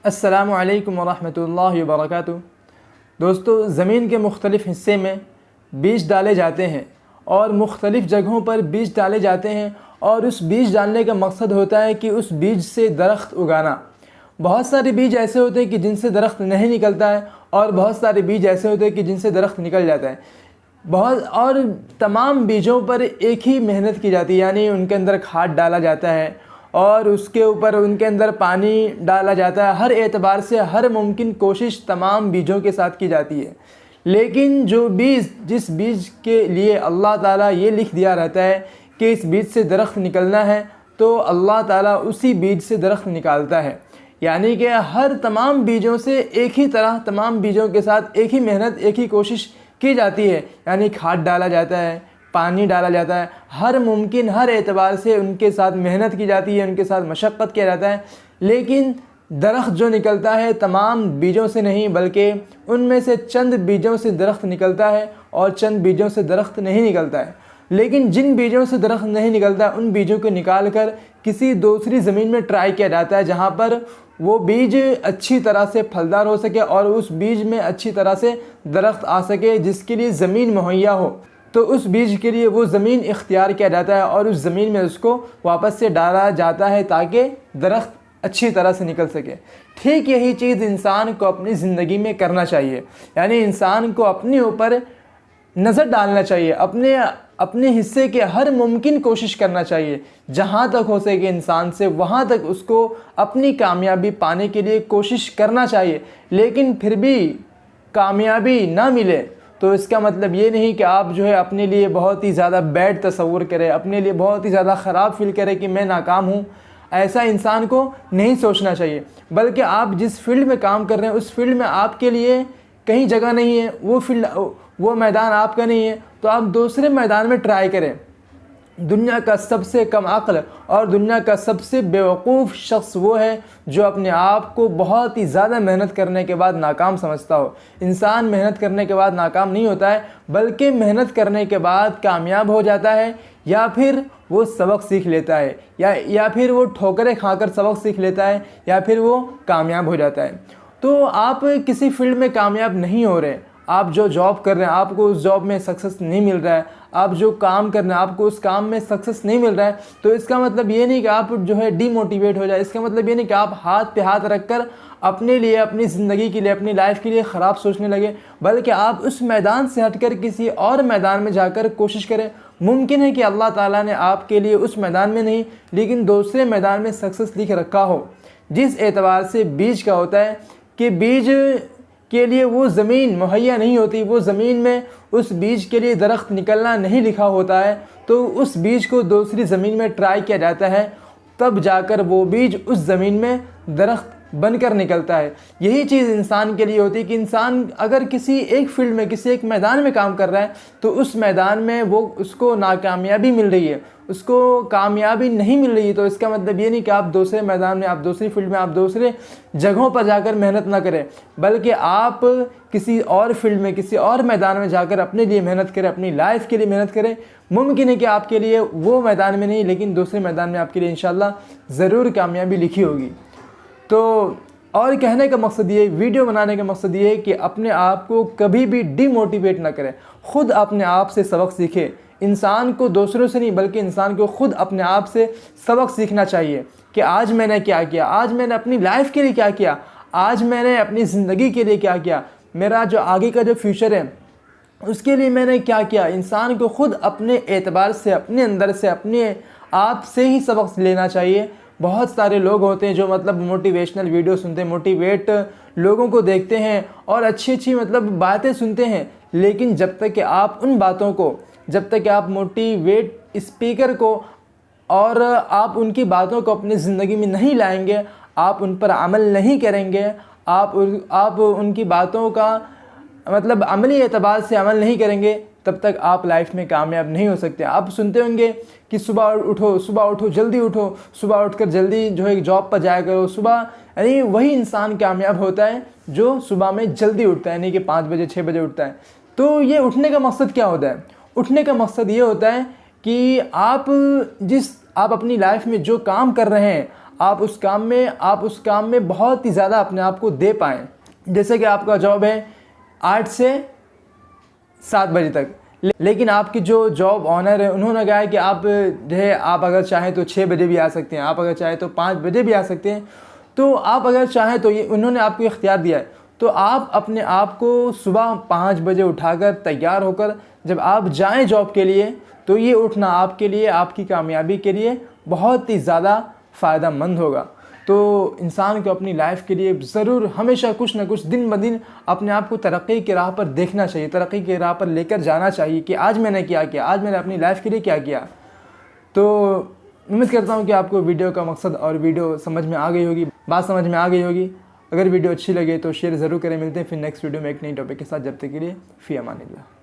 अस्सलामु अलैकुम वरहमतुल्लाहि वबरकातुहू। दोस्तों, ज़मीन के मुख्तलिफ़ हिस्से में बीज डाले जाते हैं और मुख्तलिफ़ जगहों पर बीज डाले जाते हैं और उस बीज डालने का मकसद होता है कि उस बीज से दरख्त उगाना। बहुत सारे बीज ऐसे होते हैं कि जिनसे दरख्त नहीं निकलता है और बहुत सारे बीज ऐसे होते हैं कि जिनसे दरख्त निकल जाता है। तमाम बीजों पर एक ही मेहनत की जाती है, यानी उनके अंदर खाद डाला जाता है और उसके ऊपर उनके अंदर पानी डाला जाता है। हर एतबार से हर मुमकिन कोशिश तमाम बीजों के साथ की जाती है। लेकिन जिस बीज के लिए अल्लाह ताला ये लिख दिया रहता है कि इस बीज से दरख्त निकलना है, तो अल्लाह ताला उसी बीज से दरख्त निकालता है। यानी कि तमाम बीजों से एक ही तरह, तमाम बीजों के साथ एक ही मेहनत, एक ही कोशिश की जाती है। यानी खाद डाला जाता है, पानी डाला जाता है, हर मुमकिन हर एतबार से उनके साथ मेहनत की जाती है, उनके साथ मशक्क़त किया जाता है। लेकिन दरख्त जो निकलता है तमाम बीजों से नहीं, बल्कि उनमें से चंद बीजों से दरख्त निकलता है और चंद बीजों से दरख्त नहीं निकलता है। लेकिन जिन बीजों से दरख्त नहीं निकलता, उन बीजों को निकाल कर किसी दूसरी ज़मीन में ट्राई किया जाता है, जहाँ पर वो बीज अच्छी तरह से फलदार हो सके और उस बीज में अच्छी तरह से दरख्त आ सके, जिसके लिए ज़मीन मुहैया हो। तो उस बीज के लिए वो ज़मीन इख्तियार किया जाता है और उस ज़मीन में उसको वापस से डाला जाता है ताकि दरख्त अच्छी तरह से निकल सके। ठीक यही चीज़ इंसान को अपनी ज़िंदगी में करना चाहिए। यानी इंसान को अपने ऊपर नज़र डालना चाहिए, अपने हिस्से के हर मुमकिन कोशिश करना चाहिए, जहाँ तक हो सके इंसान से वहाँ तक उसको अपनी कामयाबी पाने के लिए कोशिश करना चाहिए। लेकिन फिर भी कामयाबी ना मिले तो इसका मतलब ये नहीं कि आप जो है अपने लिए बहुत ही ज़्यादा बैड तस्वुर करें, अपने लिए बहुत ही ज़्यादा ख़राब फील करें कि मैं नाकाम हूँ। ऐसा इंसान को नहीं सोचना चाहिए, बल्कि आप जिस फील्ड में काम कर रहे हैं उस फील्ड में आपके लिए कहीं जगह नहीं है, वो मैदान आपका नहीं है, तो आप दूसरे मैदान में ट्राई करें। दुनिया का सबसे कम अक्ल और दुनिया का सबसे बेवकूफ़ शख्स वो है जो अपने आप को बहुत ही ज़्यादा मेहनत करने के बाद नाकाम समझता हो। इंसान मेहनत करने के बाद नाकाम नहीं होता है, बल्कि मेहनत करने के बाद कामयाब हो जाता है, या फिर वो सबक सीख लेता है, या फिर वो ठोकरें खाकर सबक सीख लेता है, या फिर वो कामयाब हो जाता है। तो आप किसी फील्ड में कामयाब नहीं हो रहे, आप जो जॉब कर रहे हैं आपको उस जॉब में सक्सेस नहीं मिल रहा है, आप जो काम कर रहे हैं आपको उस काम में सक्सेस नहीं मिल रहा है, तो इसका मतलब ये नहीं कि आप जो है डीमोटिवेट हो जाए। इसका मतलब ये नहीं कि आप हाथ पे हाथ रखकर अपने लिए, अपनी ज़िंदगी के लिए, अपनी लाइफ के लिए ख़राब सोचने लगे, बल्कि आप उस मैदान से हटकर किसी और मैदान में जाकर कोशिश करें। मुमकिन है कि अल्लाह ताला ने आपके लिए उस मैदान में नहीं लेकिन दूसरे मैदान में सक्सेस लिख रखा हो। जिस एतबार से बीज का होता है कि बीज के लिए वो ज़मीन मुहैया नहीं होती, वो ज़मीन में उस बीज के लिए दरख्त निकलना नहीं लिखा होता है, तो उस बीज को दूसरी ज़मीन में ट्राई किया जाता है, तब जाकर वो बीज उस ज़मीन में दरख्त बनकर निकलता है। यही चीज़ इंसान के लिए होती है कि इंसान अगर किसी एक फील्ड में, किसी एक मैदान में काम कर रहा है, तो उस मैदान में उसको नाकामयाबी मिल रही है, उसको कामयाबी नहीं मिल रही है, तो इसका मतलब ये नहीं कि आप दूसरे मैदान में, आप दूसरी फील्ड में, आप दूसरे जगहों पर जाकर मेहनत ना करें, बल्कि आप किसी और फील्ड में, किसी और मैदान में जाकर अपने लिए मेहनत करें, अपनी लाइफ के लिए मेहनत करें। मुमकिन है कि आपके लिए वो मैदान में नहीं लेकिन दूसरे मैदान में आपके लिए इंशाल्लाह ज़रूर कामयाबी लिखी होगी। तो और कहने का मकसद ये, वीडियो बनाने का मकसद ये है कि अपने आप को कभी भी डिमोटिवेट ना करें, ख़ुद अपने आप से सबक सीखें। इंसान को दूसरों से नहीं बल्कि इंसान को ख़ुद अपने आप से सबक सीखना चाहिए कि आज मैंने क्या किया, आज मैंने अपनी लाइफ के लिए क्या किया, आज मैंने अपनी ज़िंदगी के लिए क्या किया, मेरा जो आगे का जो फ्यूचर है उसके लिए मैंने क्या किया। इंसान को ख़ुद अपने एतबार से, अपने अंदर से, अपने आप से ही सबक लेना चाहिए। बहुत सारे लोग होते हैं जो मतलब मोटिवेशनल वीडियो सुनते हैं, मोटिवेट लोगों को देखते हैं और अच्छी अच्छी मतलब बातें सुनते हैं, लेकिन जब तक कि आप उन बातों को, जब तक कि आप मोटिवेट स्पीकर को और आप उनकी बातों को अपनी ज़िंदगी में नहीं लाएंगे, आप उन पर अमल नहीं करेंगे, आप उनकी बातों का मतलब अमली एतबार से अमल नहीं करेंगे, तब तक आप लाइफ में कामयाब नहीं हो सकते। आप सुनते होंगे कि सुबह उठो, जल्दी उठो, सुबह उठकर जल्दी जो है जॉब पर जाया करो सुबह। यानी वही इंसान कामयाब होता है जो सुबह में जल्दी उठता है, यानी कि 5 बजे 6 बजे उठता है। तो ये उठने का मकसद क्या होता है? उठने का मकसद ये होता है कि आप अपनी लाइफ में जो काम कर रहे हैं आप उस काम में बहुत ही ज़्यादा अपने आप को दे पाएँ। जैसे कि आपका जॉब है 8 से 7 बजे तक, लेकिन आपकी जो जॉब ऑनर है उन्होंने कहा है कि आप जो है आप अगर चाहें तो 6 बजे भी आ सकते हैं, आप अगर चाहें तो 5 बजे भी आ सकते हैं। तो आप अगर चाहें तो ये उन्होंने आपको इख्तियार दिया है, तो आप अपने आप को सुबह 5 बजे उठाकर तैयार होकर जब आप जाएं जॉब के लिए, तो ये उठना आपके लिए, आपकी कामयाबी के लिए बहुत ही ज़्यादा फ़ायदेमंद होगा। तो इंसान को अपनी लाइफ के लिए ज़रूर हमेशा कुछ ना कुछ दिन ब दिन अपने आप को तरक्की की राह पर देखना चाहिए, तरक्की की राह पर लेकर जाना चाहिए कि आज मैंने क्या किया, आज मैंने अपनी लाइफ के लिए क्या किया। तो उम्मीद करता हूँ कि आपको वीडियो का मकसद और वीडियो समझ में आ गई होगी, बात समझ में आ गई होगी। अगर वीडियो अच्छी लगे तो शेयर ज़रूर करें। मिलते हैं फिर नेक्स्ट वीडियो में एक नई टॉपिक के साथ। जब तक के लिए फ़ी अमानिल्लाह।